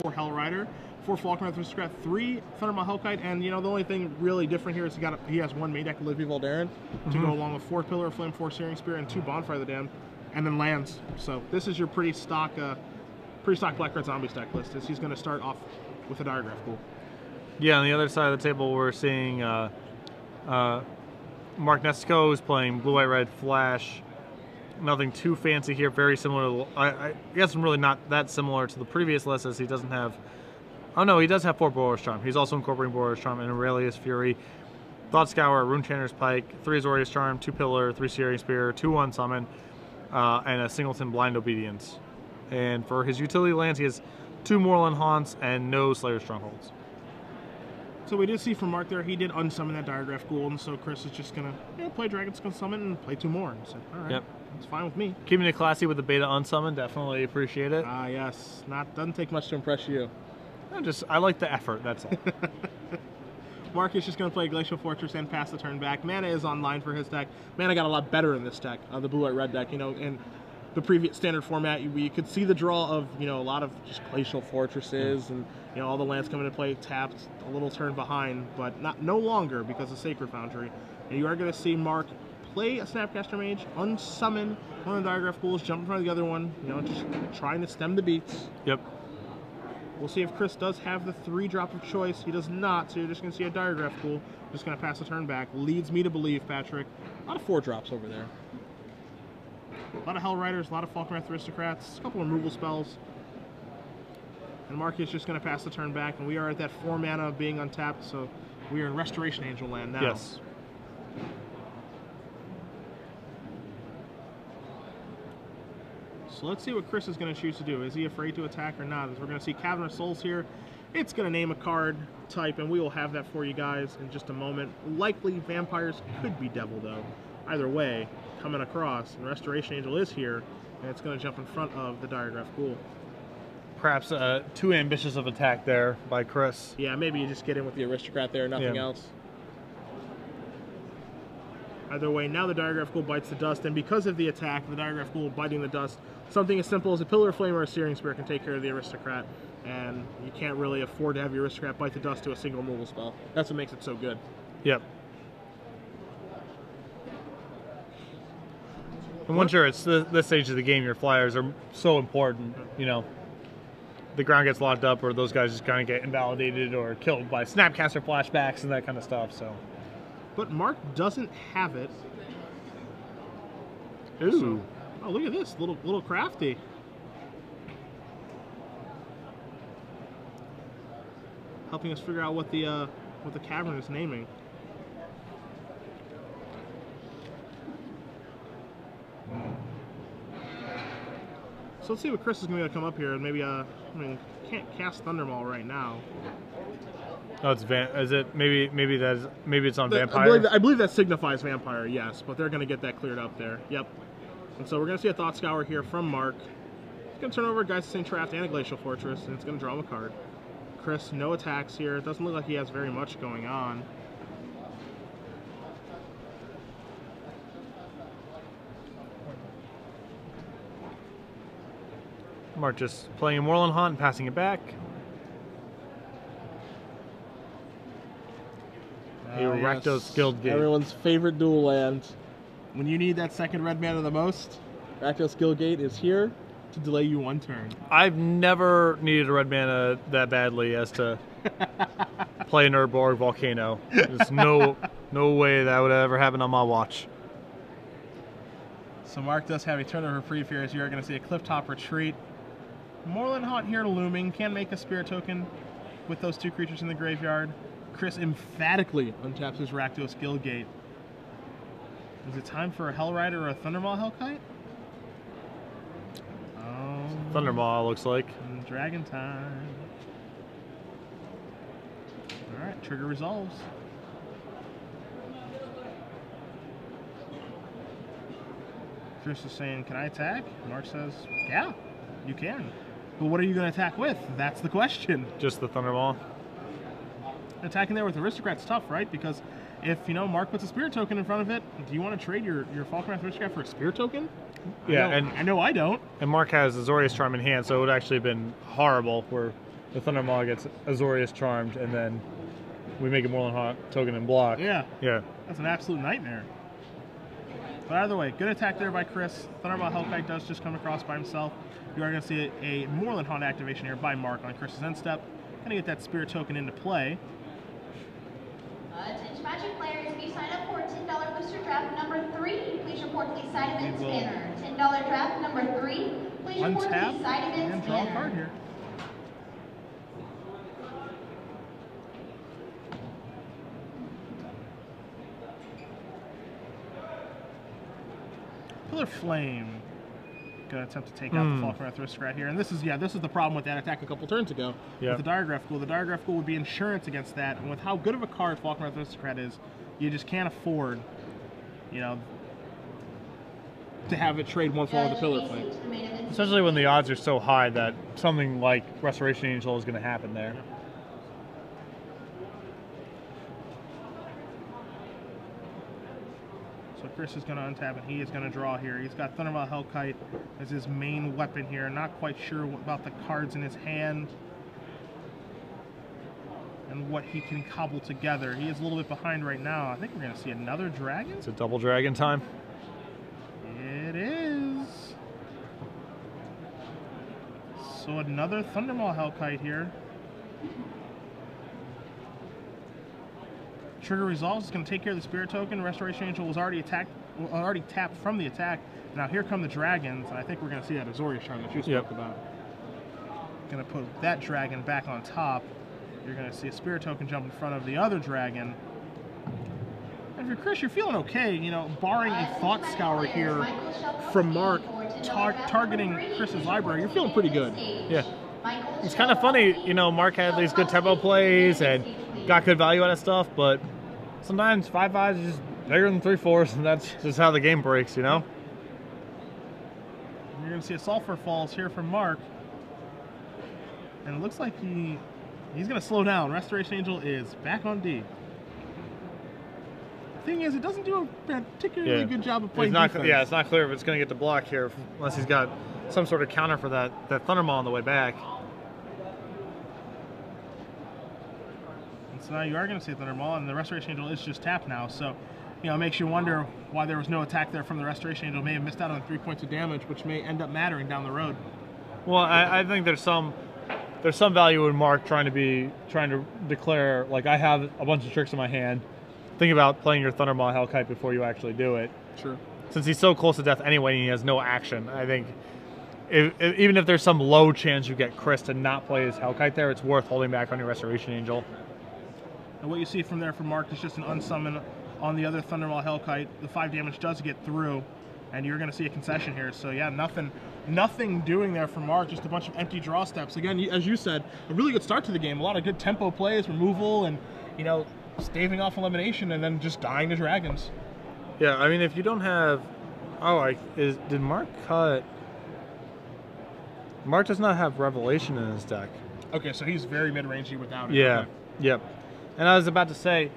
4 Hell Rider, 4 Falconwrath Aristocrat, 3 Thundermaw Hellkite, and the only thing really different here is he has 1 main deck Olivia Voldaren to go along with 4 Pillar of Flame, 4 Searing Spear, and 2 Bonfire of the Damned, and then lands. So this is your pretty stock Black Red Zombies deck list. He's going to start off with a Diregraph Ghoul. Yeah, on the other side of the table, we're seeing Mark Nestico is playing Blue White Red Flash. Nothing too fancy here. Very similar. I guess really not that similar to the previous list, as he doesn't have. Oh no, he does have 4 Boros Charm. He's also incorporating Boros Charm and Aurelius Fury, Thought Scour, Runechanter's Pike, 3 Azorius Charm, 2 Pillar, 3 Searing Spear, 2 Unsummon, and a Singleton Blind Obedience. And for his utility lands, he has 2 Moorland Haunts and no Slayer Strongholds. So we did see from Mark there, he did unsummon that Diregraph Ghoul, and so Chris is just going to play Dragon's Gun Summon and play 2 more. So, all right, that's fine with me. Keeping it classy with the beta unsummon, definitely appreciate it. Ah, yes. Doesn't take much to impress you. I like the effort, that's all. Mark is just going to play Glacial Fortress and pass the turn back. Mana is online for his deck. Mana got a lot better in this deck, the Blue-White-Red deck. In the previous standard format, you could see the draw of a lot of just Glacial Fortresses and all the lands coming into play tapped a little turn behind, but no longer because of Sacred Foundry. And you are going to see Mark play a Snapcaster Mage, unsummon one of the Diregraph Ghouls, jump in front of the other one, just trying to stem the beats. Yep. We'll see if Chris does have the 3-drop of choice. He does not, so you're just going to see a Diregraph Ghoul. Just going to pass the turn back. Leads me to believe, Patrick, a lot of 4-drops over there. A lot of Hell Riders, a lot of Falconwrath Aristocrats, a couple of removal spells. And Mark is just going to pass the turn back, and we are at that 4 mana of being untapped, so we are in Restoration Angel land now. Yes. So let's see what Chris is going to choose to do. Is he afraid to attack or not? As we're going to see Cavernous Souls here. It's going to name a card type, and we will have that for you guys in just a moment. Likely Vampires, could be Devil, though. Either way, coming across, and Restoration Angel is here, and it's going to jump in front of the Diregraph Ghoul. Perhaps too ambitious of attack there by Chris. Yeah, maybe you just get in with the Aristocrat there, nothing else. Either way, now the Diregraph Ghoul bites the dust, and because of the attack, the Diregraph Ghoul biting the dust, something as simple as a Pillar of Flame or a Searing Spear can take care of the Aristocrat, and you can't really afford to have your Aristocrat bite the dust to a single removal spell. That's what makes it so good. Yep. And once you're at this stage of the game, your flyers are so important, the ground gets locked up, or those guys just kind of get invalidated or killed by Snapcaster flashbacks and that kind of stuff. So, but Mark doesn't have it. Ooh! So, oh, look at this, little crafty. Helping us figure out what the cavern is naming. So let's see what Chris is going to come up here, and maybe can't cast Thundermaw right now. Oh, it's is it maybe it's on Vampire? I believe that signifies Vampire, yes, but they're going to get that cleared up there. Yep. And so we're going to see a Thought Scour here from Mark. It's going to turn over a Geist of St. Traft and a Glacial Fortress, and it's going to draw him a card. Chris, no attacks here. It doesn't look like he has very much going on. Mark just playing a Moorland Haunt and passing it back. A Rakdos Guildgate. Everyone's favorite dual land. When you need that second red mana the most, Rakdos Guildgate is here to delay you 1 turn. I've never needed a red mana that badly as to play an Urborg Volcano. There's no way that would ever happen on my watch. So Mark does have a turn of reprieve here, as you're going to see a Clifftop Retreat. Moorland Haunt here looming, can make a Spirit token with those 2 creatures in the graveyard. Chris emphatically untaps his Rakdos Guildgate. Is it time for a Hell Rider or a Thundermaw Hellkite? Thundermaw looks like. Dragon time. Alright, trigger resolves. Chris is saying, can I attack? Mark says, yeah, you can. But what are you going to attack with? That's the question. Just the Thundermaw. Attacking there with Aristocrat's tough, right? Because if, Mark puts a Spirit token in front of it, do you want to trade your Falconwrath Aristocrat for a Spirit token? Yeah, I know I don't. And Mark has Azorius Charm in hand, so it would actually have been horrible for the Thundermaw gets Azorius Charmed, and then we make a Moreland Haunt token and block. Yeah. Yeah. That's an absolute nightmare. But either way, good attack there by Chris. Thundermaw Hellkite does just come across by himself. You are going to see a Moreland Haunt activation here by Mark on Chris's end step. Going to get that Spirit token into play. Attention Magic players, if you sign up for $10 booster draft number 3, please report to the side events banner. $10 draft number 3, please report to the side events and draw a banner. card here. Pillar Flame. Gonna attempt to take out the Falcon Aristocrat here. And this is the problem with that attack a couple turns ago. Yep. With the Diagraph Ghoul. The Diagraph Ghoul would be insurance against that. And with how good of a card Falcon Aristocrat is, you just can't afford, you know, to have it trade one for all with the Pillar Flame. Especially when the odds are so high that something like Restoration Angel is going to happen there. So Chris is going to untap and he is going to draw here. He's got Thundermaw Hellkite as his main weapon here. Not quite sure about the cards in his hand and what he can cobble together. He is a little bit behind right now. I think we're going to see another dragon. It's a double dragon time. It is. So another Thundermaw Hellkite here. Trigger resolves. Is going to take care of the Spirit token. Restoration Angel was already tapped from the attack. Now here come the dragons, and I think we're going to see that Azorius Charm that you spoke about. Going to put that dragon back on top. You're going to see a Spirit token jump in front of the other dragon. And for Chris, you're feeling okay, you know, barring a Thought Scour here from Mark targeting Chris's library. You're feeling pretty good. Yeah. It's kind of funny, you know, Mark had these good tempo plays and got good value out of stuff, but sometimes 5/5s is just bigger than 3/4s, and that's just how the game breaks, you know? You're going to see a Sulfur Falls here from Mark. And it looks like he's going to slow down. Restoration Angel is back on D. The thing is, it doesn't do a particularly good job of playing defense. Yeah, it's not clear if it's going to get the block here unless he's got some sort of counter for that Thundermaw on the way back. And so now you are going to see Thundermaw, and the Restoration Angel is just tapped now. So, you know, it makes you wonder why there was no attack there from the Restoration Angel. May have missed out on 3 points of damage, which may end up mattering down the road. Well, I think there's some value in Mark trying to declare, like, I have a bunch of tricks in my hand. Think about playing your Thundermaw Hellkite before you actually do it. Sure. Since he's so close to death anyway and he has no action, I think even if there's some low chance you get Chris to not play his Hellkite there, it's worth holding back on your Restoration Angel. And what you see from there from Mark is just an unsummon on the other Thundermaw Hellkite. The 5 damage does get through, and you're going to see a concession here. So yeah, nothing doing there from Mark, just a bunch of empty draw steps. Again, as you said, a really good start to the game. A lot of good tempo plays, removal, and, you know, staving off elimination, and then just dying to dragons. Yeah, I mean, if you don't have... did Mark cut... Mark does not have Revelation in his deck. Okay, so he's very mid-rangey without it. Yeah, okay. Yep. And I was about to say,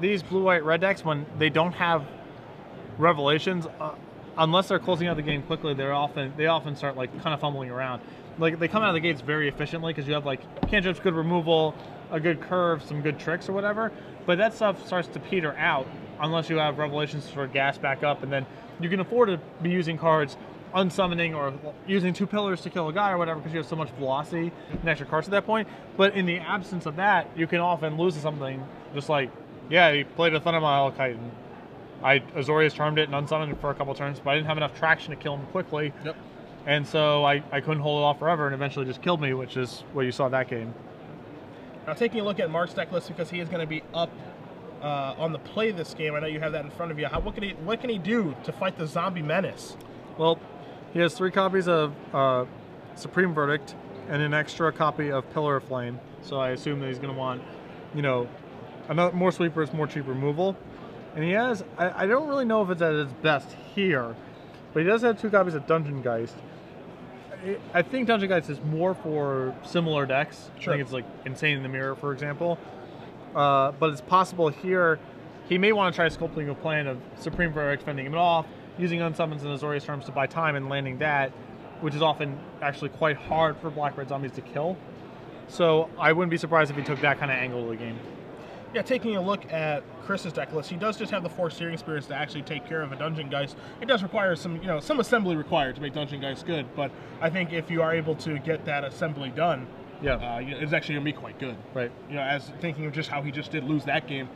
these blue-white-red decks, when they don't have Revelations, unless they're closing out the game quickly, they often start, like, kind of fumbling around. Like, they come out of the gates very efficiently because you have, like, cantrips, good removal, a good curve, some good tricks or whatever, but that stuff starts to peter out unless you have Revelations for gas back up, and then you can afford to be using cards unsummoning or using 2 pillars to kill a guy or whatever because you have so much velocity and extra cards at that point. But in the absence of that, you can often lose to something just like, yeah, he played a Thundermaw Hellkite and Azorius charmed it and unsummoned it for a couple turns, but I didn't have enough traction to kill him quickly. Yep. And so I couldn't hold it off forever and eventually just killed me, which is what you saw that game. Now, taking a look at Mark's deck list, because he is going to be up on the play this game. I know you have that in front of you. What can he do to fight the zombie menace? Well, he has 3 copies of Supreme Verdict and an extra copy of Pillar of Flame. So I assume that he's going to want, you know, more sweepers, more cheap removal. And he has, I don't really know if it's at its best here, but he does have 2 copies of Dungeon Geist. I think Dungeon Geist is more for similar decks. Sure. I think it's like Insane in the Mirror, for example. But it's possible here he may want to try sculpting a plan of Supreme Verdict, fending him off, using unsummons and Azorius Charms to buy time and landing that, which is often actually quite hard for black-red zombies to kill. So I wouldn't be surprised if he took that kind of angle of the game. Yeah, taking a look at Chris's deck list, he does just have the 4 Steering Spirits to actually take care of a Dungeon Geist. It does require some, some assembly required to make Dungeon Geist good, but I think if you are able to get that assembly done, it's actually going to be quite good. Right. As thinking of just how he just did lose that game,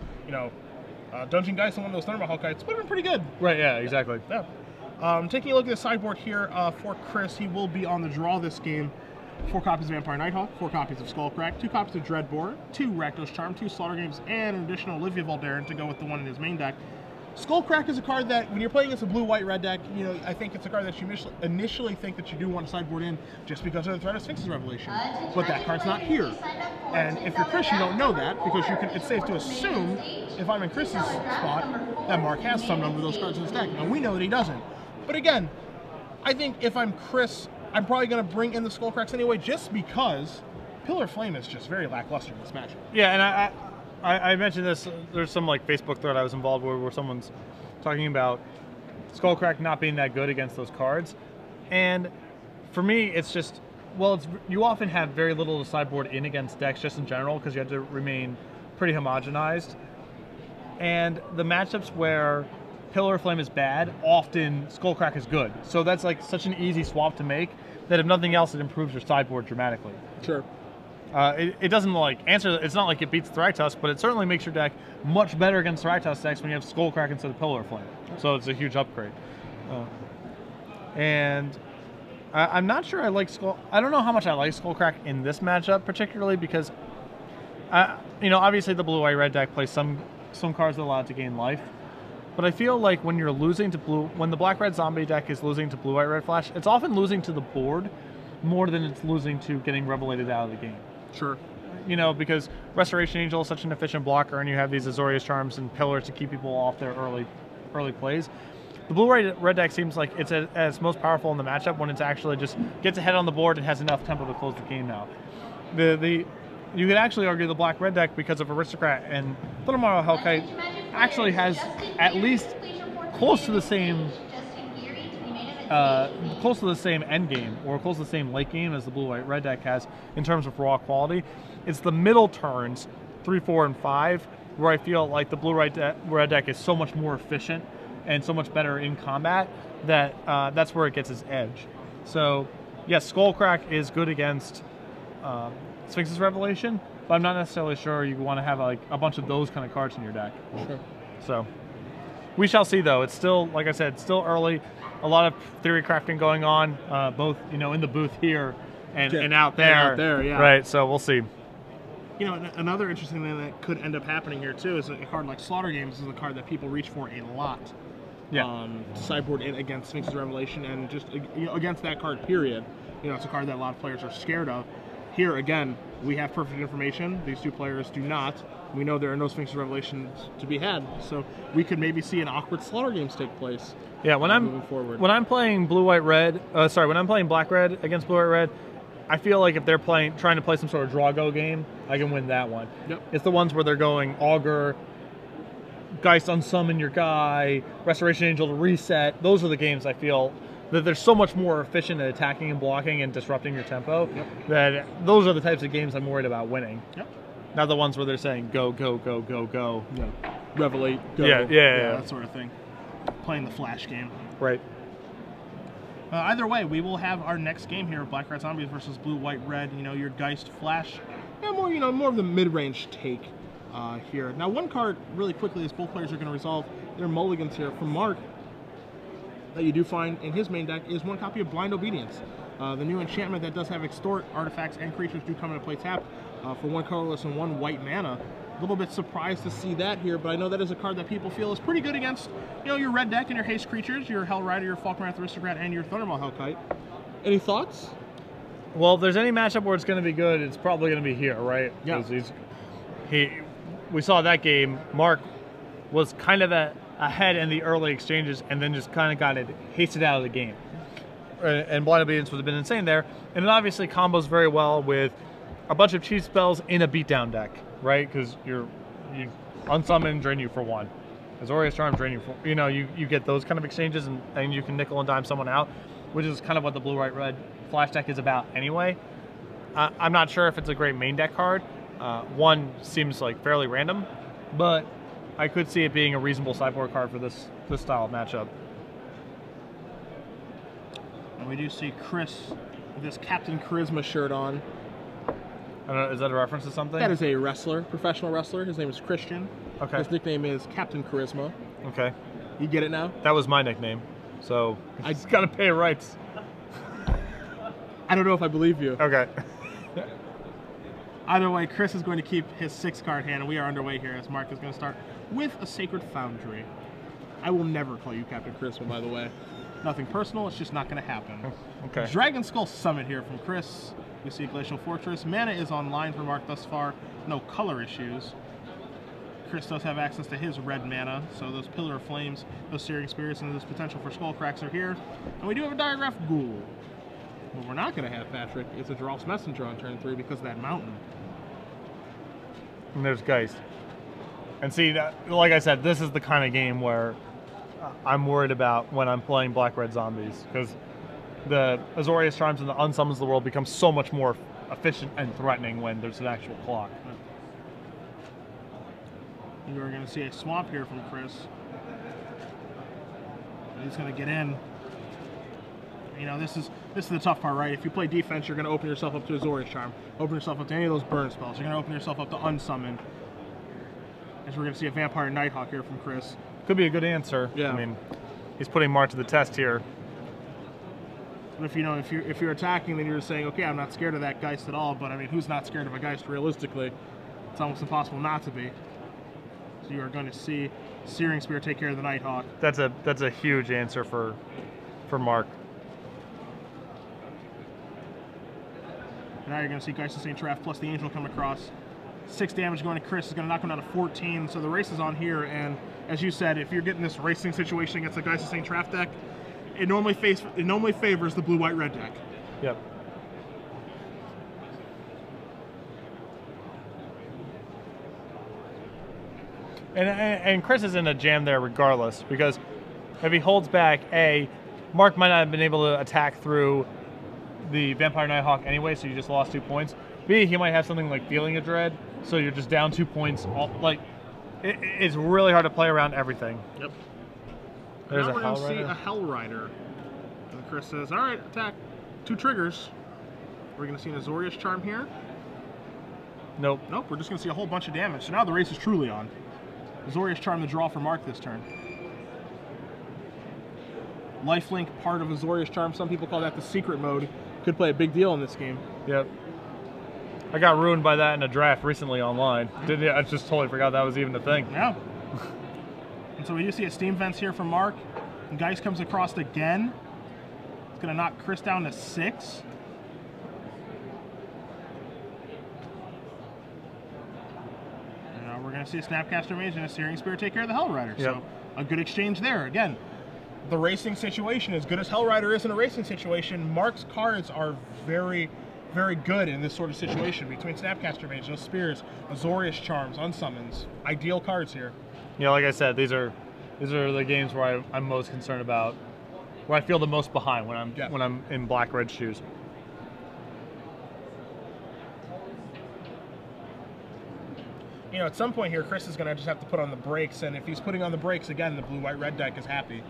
Dungeon Geist and one of those Thermal Hellkites would have been pretty good. Right, yeah, exactly. Yeah. Taking a look at the sideboard here for Chris, he will be on the draw this game. 4 copies of Vampire Nighthawk, 4 copies of Skullcrack, 2 copies of Dreadbore, 2 Rakdos Charm, 2 Slaughter Games, and an additional Olivia Valdarin to go with the one in his main deck. Skullcrack is a card that, when you're playing against a blue-white-red deck, I think it's a card that you initially think that you do want to sideboard in just because of the threat of Sphinx's Revelation. But that card's not here. And if you're Chris, you don't know that, because it's safe to assume, if I'm in Chris's spot, that Mark has some number of those cards in his deck. And we know that he doesn't. But again, I think if I'm Chris, I'm probably going to bring in the Skullcracks anyway, just because Pillar Flame is just very lackluster in this matchup. Yeah, and I mentioned this. There's some Facebook thread I was involved with where someone's talking about Skullcrack not being that good against those cards, and for me, it's just you often have very little to sideboard in against decks just in general because you have to remain pretty homogenized, and the matchups where Pillar Flame is bad, often Skullcrack is good. So that's such an easy swap to make that if nothing else, it improves your sideboard dramatically. Sure. It doesn't answer. It's not like it beats Thragtusk, but it certainly makes your deck much better against Thragtusk decks when you have Skullcrack instead of Pillar Flame. So it's a huge upgrade. And I'm not sure I like I don't know how much I like Skullcrack in this matchup particularly because, obviously the blue-white red deck plays some cards that allow it to gain life. But I feel like when you're losing to when the black-red zombie deck is losing to blue-white-red flash, it's often losing to the board more than it's losing to getting Revelated out of the game. Sure. Because Restoration Angel is such an efficient blocker, and you have these Azorius Charms and Pillars to keep people off their early plays. The blue-red deck seems like it's at its most powerful in the matchup when it's actually just gets ahead on the board and has enough tempo to close the game out. You could actually argue the black-red deck, because of Aristocrat and Thundermaw Hellkite, actually has at least close to the same end game or close to the same late game as the blue-white-red deck has in terms of raw quality. It's the middle turns, 3, 4, and 5, where I feel like the blue-red deck is so much more efficient and so much better in combat that that's where it gets its edge. So, yes, Skullcrack is good against Sphinx's Revelation, but I'm not necessarily sure you want to have a bunch of those kind of cards in your deck. Sure. So we shall see, though. It's still, like I said, still early. A lot of theory crafting going on, both in the booth here and out there. Out there, yeah. Right. So we'll see. Another interesting thing that could end up happening here too is a card like Slaughter Games is a card that people reach for a lot. Yeah. To sideboard in against Sphinx's Revelation and just against that card. Period. It's a card that a lot of players are scared of. Here again, we have perfect information. These two players do not. We know there are no Sphinx's Revelations to be had, so we could maybe see an awkward Slaughter Games take place. Yeah, when I'm playing blue-white-red, when I'm playing black-red against blue-white-red, I feel like if they're trying to play some sort of draw-go game, I can win that one. Yep. It's the ones where they're going Augur, Geist unsummon your guy, Restoration Angel to reset. Those are the games I feel that they're so much more efficient at attacking and blocking and disrupting your tempo. Yep. That those are the types of games I'm worried about winning. Yep. Not the ones where they're saying go, go, go, go, go. Yeah. Revelate, go. Yeah, that sort of thing. Playing the flash game. Right. Either way, we will have our next game here of Black Red Zombies versus Blue White Red. Your Geist Flash, more of the mid-range take here. Now, one card really quickly, as both players are going to resolve their mulligans here from Mark, that you do find in his main deck is one copy of Blind Obedience. The new enchantment that does have extort artifacts and creatures do come into play tapped for 1 colorless and 1 white mana. A little bit surprised to see that here, but I know that is a card that people feel is pretty good against, your red deck and your haste creatures, your Hell Rider, your Falkenrath Aristocrat, and your Thundermaw Hellkite. Any thoughts? Well, if there's any matchup where it's going to be good, it's probably going to be here, right? Yeah. We saw that game. Mark was kind of ahead in the early exchanges and then just kind of got it hasted out of the game. And Blind Obedience would have been insane there. And it obviously combos very well with a bunch of cheat spells in a beatdown deck, right? Because you unsummon, drain you for 1. Azorius Charm, drain you for... You get those kind of exchanges and you can nickel and dime someone out, which is kind of what the blue-white-red flash deck is about anyway. I'm not sure if it's a great main deck card. One seems like fairly random, but I could see it being a reasonable sideboard card for this style of matchup. And we do see Chris with his Captain Charisma shirt on. I don't know, is that a reference to something? That is a wrestler, professional wrestler. His name is Christian. Okay. His nickname is Captain Charisma. Okay. You get it now? That was my nickname, so I just gotta pay rights. I don't know if I believe you. Okay. Either way, Chris is going to keep his 6-card hand, and we are underway here as Mark is going to start with a Sacred Foundry. I will never call you Captain Charisma, by the way. Nothing personal, it's just not going to happen. Okay. Dragon Skull Summit here from Chris. We see Glacial Fortress. Mana is online for Mark thus far. No color issues. Chris does have access to his red mana, so those Pillar of Flames, those Searing Spirits, and those potential for Skull Cracks are here. And we do have a Diagraph Ghoul. What we're not going to have, Patrick, is a Drolf's Messenger on turn 3 because of that mountain. And there's Geist. And see, like I said, this is the kind of game where I'm worried about when I'm playing Black-Red Zombies, because the Azorius Charms and the Unsummons of the world become so much more efficient and threatening when there's an actual clock. You are going to see a swamp here from Chris. He's going to get in. You know, this is the tough part, right? If you play defense, you're going to open yourself up to Azorius Charm, open yourself up to any of those burn spells. You're going to open yourself up to Unsummon. As we're going to see a Vampire Nighthawk here from Chris. Could be a good answer. Yeah. I mean, he's putting Mark to the test here. But if you're attacking, then you're saying, okay, I'm not scared of that Geist at all. But I mean, who's not scared of a Geist realistically? It's almost impossible not to be. So you are going to see Searing Spear take care of the Nighthawk. That's a huge answer for Mark. And now you're going to see Geist of St. Traff plus the Angel come across. 6 damage going to Chris is going to knock him down to 14. So the race is on here. And as you said, if you're getting this racing situation against the Geist of St. Traff deck, it normally favors the blue-white-red deck. Yep. And Chris is in a jam there regardless, because if he holds back, A, Mark might not have been able to attack through the Vampire Nighthawk anyway, so you just lost 2 points. B, he might have something like Feeling of Dread, so you're just down 2 points. It's really hard to play around everything. Yep. There's now a we're going to see Hell Rider. a Hell Rider. And Chris says, all right, attack. 2 triggers. We're going to see an Azorius Charm here. Nope. Nope, we're just going to see a whole bunch of damage. So now the race is truly on. Azorius Charm the draw for Mark this turn. Lifelink, part of Azorius Charm. Some people call that the secret mode. Could play a big deal in this game. Yep. I got ruined by that in a draft recently online. I just totally forgot that was even a thing. Yeah. And so we do see a Steam Vents here from Mark. And Geist comes across again. It's going to knock Chris down to 6. And now we're going to see a Snapcaster Mage and a Searing Spear take care of the Hell Rider. Yep. So a good exchange there. Again, the racing situation, as good as Hell Rider is in a racing situation, Mark's cards are very, very good in this sort of situation. Between Snapcaster Mage, those Spears, Azorius Charms, Unsummons. Ideal cards here. Yeah, like I said, these are the games where I'm most concerned about, where I feel the most behind when I'm in Black-Red shoes. You know, at some point here, Chris is going to just have to put on the brakes, and if he's putting on the brakes, again, the blue-white-red deck is happy.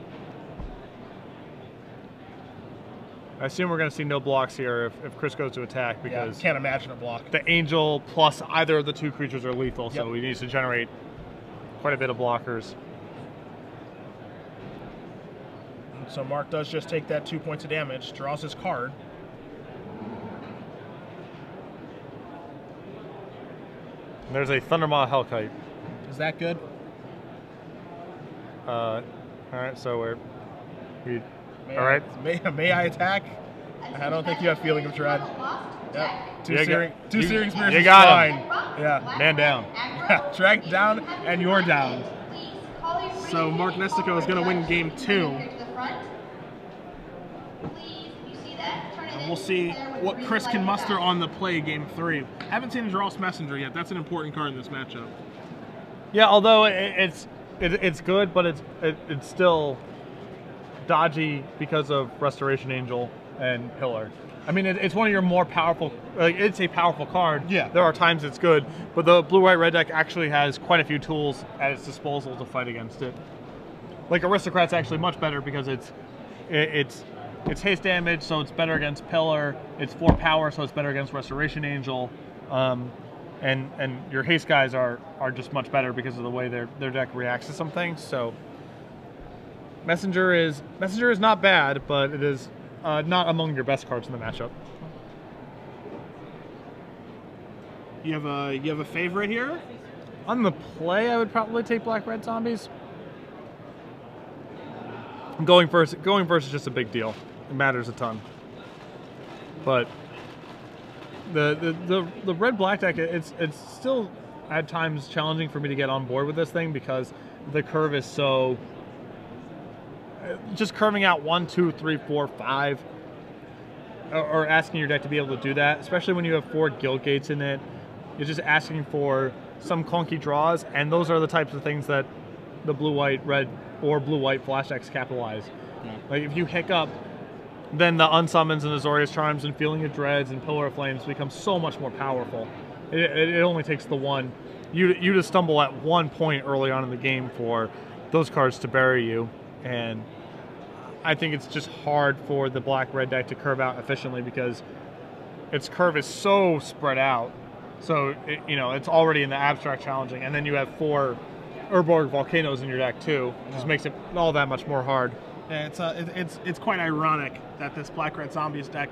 I assume we're going to see no blocks here if Chris goes to attack, because can't imagine a block. the Angel plus either of the 2 creatures are lethal, so Yep. he needs to generate quite a bit of blockers. So Mark does just take that 2 points of damage, draws his card. And there's a Thundermaw Hellkite. Is that good? All right, so May all I, right. May I attack? I don't think you have Feeling of Dread. Yep. Two You Searing Spears you is got fine. him. Yeah. Man down. Yeah. Drag down, and you're down. So Mark Nestico is going to win game 2. And we'll see what Chris can muster on the play game 3. Haven't seen Drolf's Messenger yet. That's an important card in this matchup. Yeah, although it's good, but it's still dodgy because of Restoration Angel and Pillar. I mean, it's one of your more powerful, like, it's a powerful card. Yeah. There are times it's good, but the blue-white-red deck actually has quite a few tools at its disposal to fight against it. Like, Aristocrat's actually much better because it's haste damage, so it's better against Pillar. It's 4 power, so it's better against Restoration Angel. And your haste guys are just much better because of the way their deck reacts to some things. So Messenger is not bad, but it is not among your best cards in the matchup. You have a favorite here? On the play, I would probably take black-red zombies. Going first is just a big deal. It matters a ton. But the red-black deck, it's still at times challenging for me to get on board with this thing because the curve is so just curving out 1, 2, 3, 4, 5, or asking your deck to be able to do that, especially when you have 4 guild gates in it. You're just asking for some clunky draws, and those are the types of things that the blue-white-red or blue-white flash decks capitalize. Yeah. Like if you hiccup, then the unsummons and Azorius Charms and Feeling of Dreads and Pillar of Flames become so much more powerful. It only takes the one. You to stumble at one point early on in the game for those cards to bury you, and I think it's just hard for the black-red deck to curve out efficiently because its curve is so spread out. So it's already in the abstract challenging, and then you have 4 Urborg Volcanoes in your deck too. It just makes it all that much more hard. Yeah, it's quite ironic that this black-red zombies deck,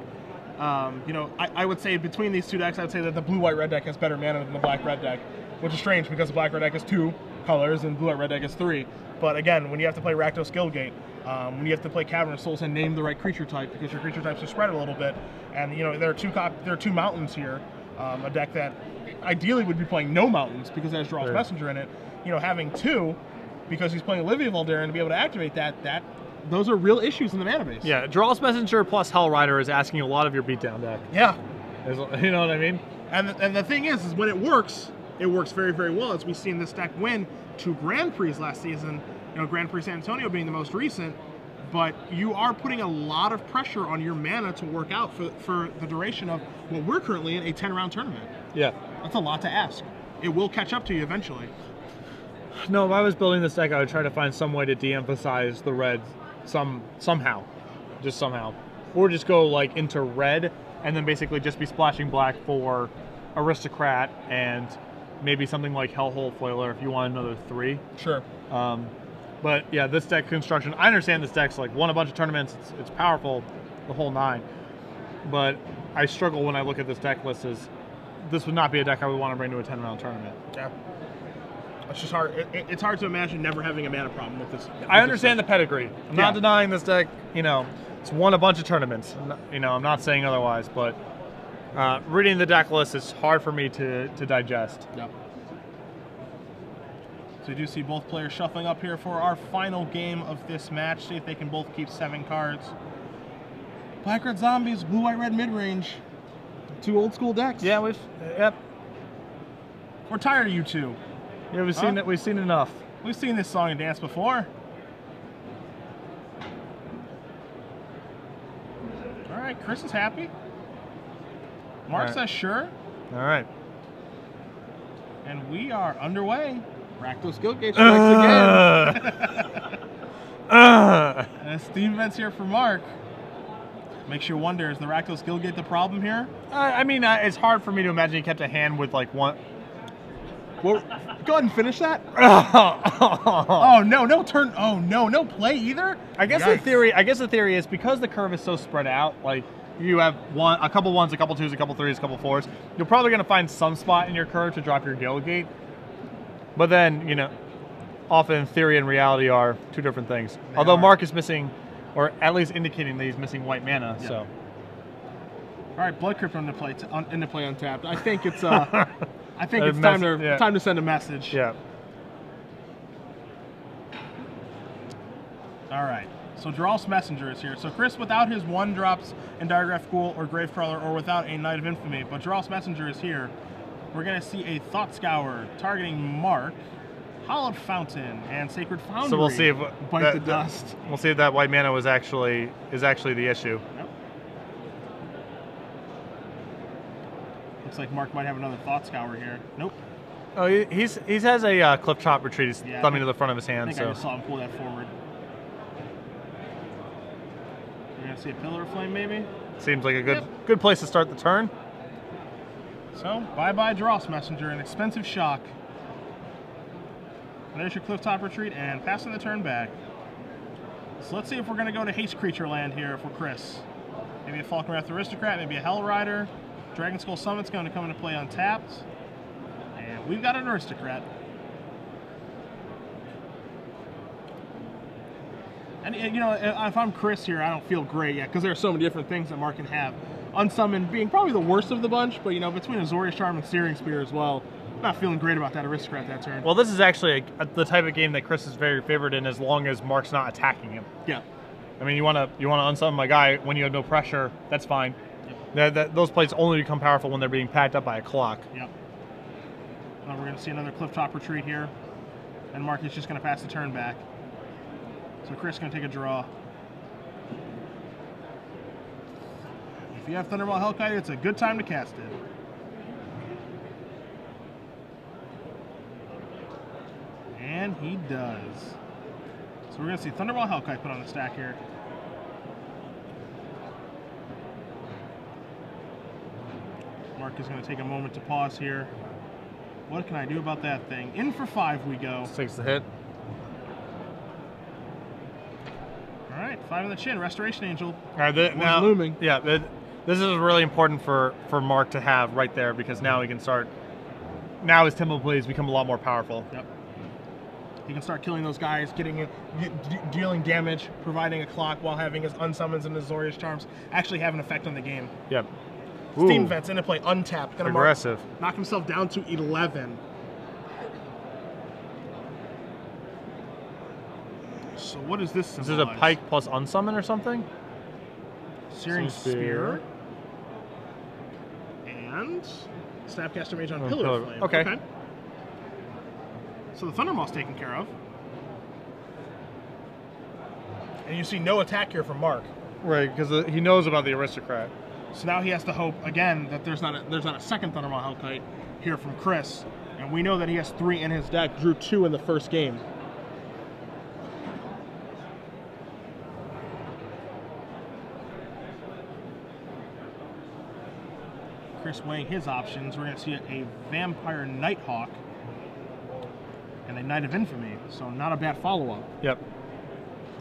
I would say between these two decks, I would say that the blue-white-red deck has better mana than the black-red deck, which is strange because the black-red deck is 2 colors and blue-white-red deck is 3. But again, when you have to play Rakdos Guildgate, when you have to play Cavern of Souls and name the right creature type because your creature types are spread a little bit, and there are 2 mountains here, a deck that ideally would be playing no mountains because it has Draw's Messenger in it. Having 2 because he's playing Olivia Voldaren to be able to activate that those are real issues in the mana base. Yeah, Draw's Messenger plus Hell Rider is asking a lot of your beatdown deck. Yeah. You know what I mean? And the thing is when it works very, very well, as we've seen this deck win 2 Grand Prix last season, Grand Prix San Antonio being the most recent, but you are putting a lot of pressure on your mana to work out for the duration of what we're currently in, a 10-round tournament. Yeah. That's a lot to ask. It will catch up to you eventually. No, if I was building this deck, I would try to find some way to de-emphasize the red somehow. Just somehow. Or just go like into red and then basically just be splashing black for Aristocrat and maybe something like Hellhole Flailer if you want another 3. Sure. But yeah, this deck construction, I understand this deck's like won a bunch of tournaments, it's powerful, the whole 9. But I struggle when I look at this deck list as this would not be a deck I would want to bring to a 10-round tournament. Yeah. It's just hard. It's hard to imagine never having a mana problem with this. I understand the pedigree. I'm not denying this deck. It's won a bunch of tournaments. I'm not saying otherwise, but reading the deck list is hard for me to digest. Yep. So you do see both players shuffling up here for our final game of this match. See if they can both keep 7 cards. Black-red zombies, blue-white-red mid-range. 2 old-school decks. Yeah, yep. We're tired of you 2. Yeah, we've seen it. We've seen enough. We've seen this song and dance before. All right, Chris is happy. Mark says sure. All right. And we are underway. Rakdos Guildgate strikes again. And Steam Vent's here for Mark. Makes you wonder, is the Rakdos Guildgate the problem here? I mean, it's hard for me to imagine he kept a hand with like one. Well, go ahead and finish that. Oh no, no turn. Oh no, no play either. I guess the theory is because the curve is so spread out. Like you have a couple 1s, a couple 2s, a couple 3s, a couple 4s. You're probably going to find some spot in your curve to drop your Guildgate. But then often theory and reality are 2 different things. Although Mark is missing, or at least indicating that he's missing white mana. Yeah. So. All right, Blood Crypt into play untapped. I think it's I think it's time to send a message. Yeah. All right. So Draw's Messenger is here. So Chris, without his 1-drops in Diregraph Ghoul or Gravecrawler, or without a Knight of Infamy, but Draw's Messenger is here. We're gonna see a Thought Scour targeting Mark, Hallowed Fountain, and Sacred Foundry. So we'll see if bite the dust. We'll see if that white mana is actually the issue. Yep. Looks like Mark might have another Thought Scour here. Nope. Oh, he has a cliff chop retreat. He's thumbing to the front of his hand. I think I just saw him pull that forward. We're gonna see a Pillar of Flame, maybe. Seems like a good place to start the turn. So bye Dross Messenger, an expensive shock. And there's your cliff top retreat and passing the turn back. So let's see if we're gonna go to Haste Creature land here for Chris. Maybe a Falkenrath Aristocrat, maybe a Hell Rider. Dragon Skull Summit's going to come into play untapped. And we've got an Aristocrat. And you know, if I'm Chris here, I don't feel great yet, because there are so many different things that Mark can have. Unsummoned being probably the worst of the bunch, but you know, between Azorius Charm and Searing Spear as well, I'm not feeling great about that Aristocrat that turn. Well, this is actually the type of game that Chris is very favored in, as long as Mark's not attacking him. Yeah. I mean, you want to unsummon my guy when you have no pressure. That's fine. Yep. Those plays only become powerful when they're being packed up by a clock. Yep. Well, we're going to see another cliff top retreat here, and Mark is just going to pass the turn back. So Chris is going to take a draw. If you have Thunderbolt Hellkite, it's a good time to cast it. And he does. So we're going to see Thunderbolt Hellkite put on the stack here. Mark is going to take a moment to pause here. What can I do about that thing? In for 5 we go. Takes the hit. All right, 5 on the chin. Restoration Angel. All right, now looming. Yeah, this is really important for Mark to have right there, because now he can start. Now his Temple Blades become a lot more powerful. Yep. He can start killing those guys, dealing damage, providing a clock while having his unsummons and his Azorius Charms actually have an effect on the game. Yep. Steam Vents into play, untapped. Gonna aggressive. Knock himself down to 11. So what is this symbolize? Is it a Pike plus unsummon or something? Searing Spear. And Snapcaster Mage on Pillar of Flame. Okay. So the Thundermaw's taken care of. And you see no attack here from Mark. Right, because he knows about the Aristocrat. So now he has to hope again that there's not a second Thundermaw Hellkite here from Chris, and we know that he has 3 in his deck. Drew 2 in the first game. Chris weighing his options. We're going to see a Vampire Nighthawk and a Knight of Infamy, so not a bad follow-up. Yep.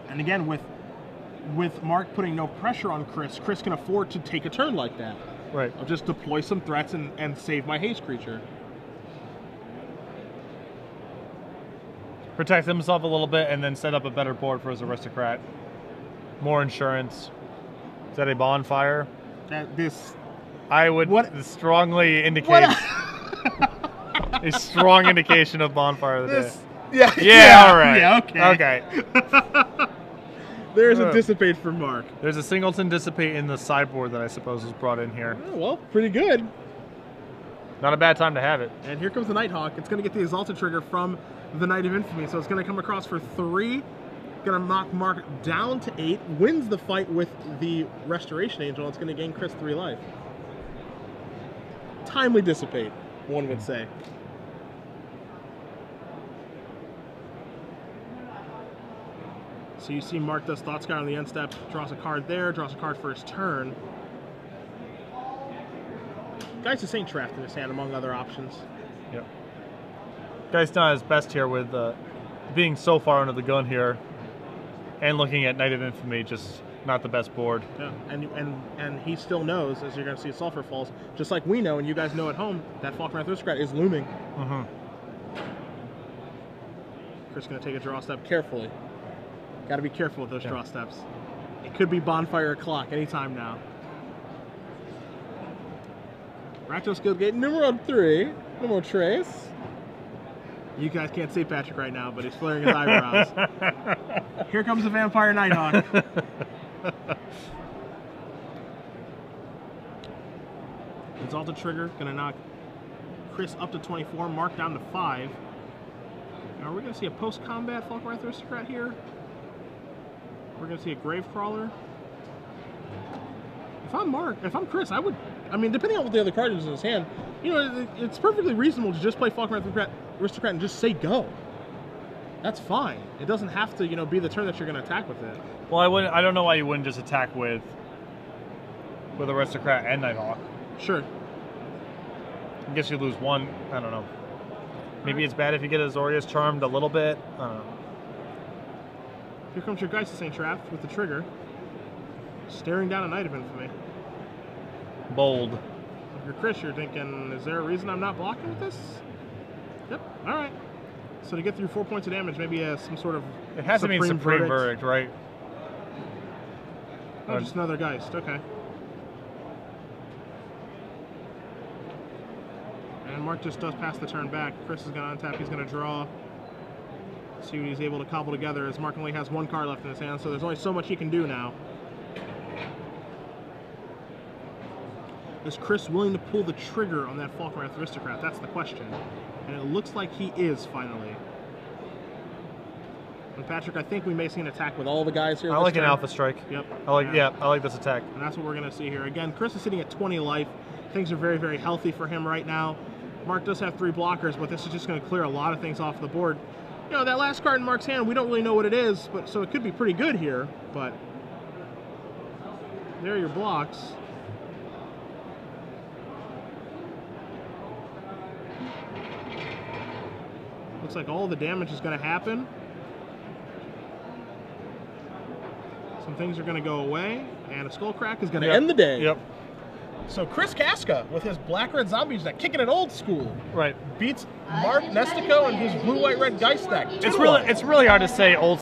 And again, with Mark putting no pressure on Chris, Chris can afford to take a turn like that. Right. I'll just deploy some threats and save my haste creature. Protect himself a little bit and then set up a better board for his Aristocrat. More insurance. Is that a bonfire? I would strongly indicate a strong indication of bonfire of the day. Yeah, all right. Yeah, okay. There's a Dissipate for Mark. There's a Singleton Dissipate in the sideboard that I suppose was brought in here. Oh, well, pretty good. Not a bad time to have it. And here comes the Nighthawk. It's going to get the Exalted trigger from the Knight of Infamy, so it's going to come across for 3. Going to knock Mark down to 8. Wins the fight with the Restoration Angel. It's going to gain Chris 3 life. Timely Dissipate, one would say. So you see Mark does Thought Scour on the end step, draws a card there, draws a card for his turn. Guy's the Saint Trapped in his hand, among other options. Yep. Guy's done his best here with being so far under the gun here, and looking at Knight of Infamy, just not the best board. Yeah, and he still knows, as you're going to see Sulphur Falls, just like we know, and you guys know at home, that Falkenrath Aristocrat is looming. Mm-hmm. Chris is going to take a draw step carefully. Got to be careful with those draw steps. It could be Bonfire Clock anytime now. Rakdos Guildgate, numero 3, numero tres. You guys can't see Patrick right now, but he's flaring his eyebrows. Here comes the Vampire Nighthawk. Exalted Trigger, gonna knock Chris up to 24, Mark down to 5. Now are we gonna see a post-combat Falkenrath Aristocrat here? We're gonna see a Gravecrawler. If I'm Chris, I I mean, depending on what the other card is in his hand, you know, it's perfectly reasonable to just play Falcon Aristocrat and just say go. That's fine. It doesn't have to, you know, be the turn that you're going to attack with it. Well, I don't know why you wouldn't just attack with Aristocrat and Nighthawk. Sure. I guess you lose one. I don't know. Maybe it's bad if you get Azorius charmed a little bit. I don't know. Here comes your Geist Saint Trap with the trigger. Staring down a Knight of Infamy. Bold. If you're Chris, you're thinking, is there a reason I'm not blocking with this? Yep. All right. So to get through 4 points of damage, maybe some sort of It has to mean Supreme Verdict, right? Oh, just another Geist. Okay. And Mark just does pass the turn back. Chris is going to untap. He's going to draw. See what he's able to cobble together, as Mark only has one card left in his hand, so there's only so much he can do now. Is Chris willing to pull the trigger on that Falkenrath Aristocrat? That's the question. And it looks like he is, finally. And Patrick, I think we may see an attack with all the guys here. I like an Alpha Strike. Yep. I like this attack. And that's what we're going to see here. Again, Chris is sitting at 20 life. Things are very, very healthy for him right now. Mark does have 3 blockers, but this is just going to clear a lot of things off the board. You know, that last card in Mark's hand, we don't really know what it is, but so it could be pretty good here, but there are your blocks. Looks like all the damage is going to happen. Some things are going to go away, and a Skullcrack is going to end the day. Yep. So Chris Kaska, with his black-red zombies deck, kicking it old school. Right. Beats Mark Nestico and his blue-white-red Geist deck. It's really hard to say old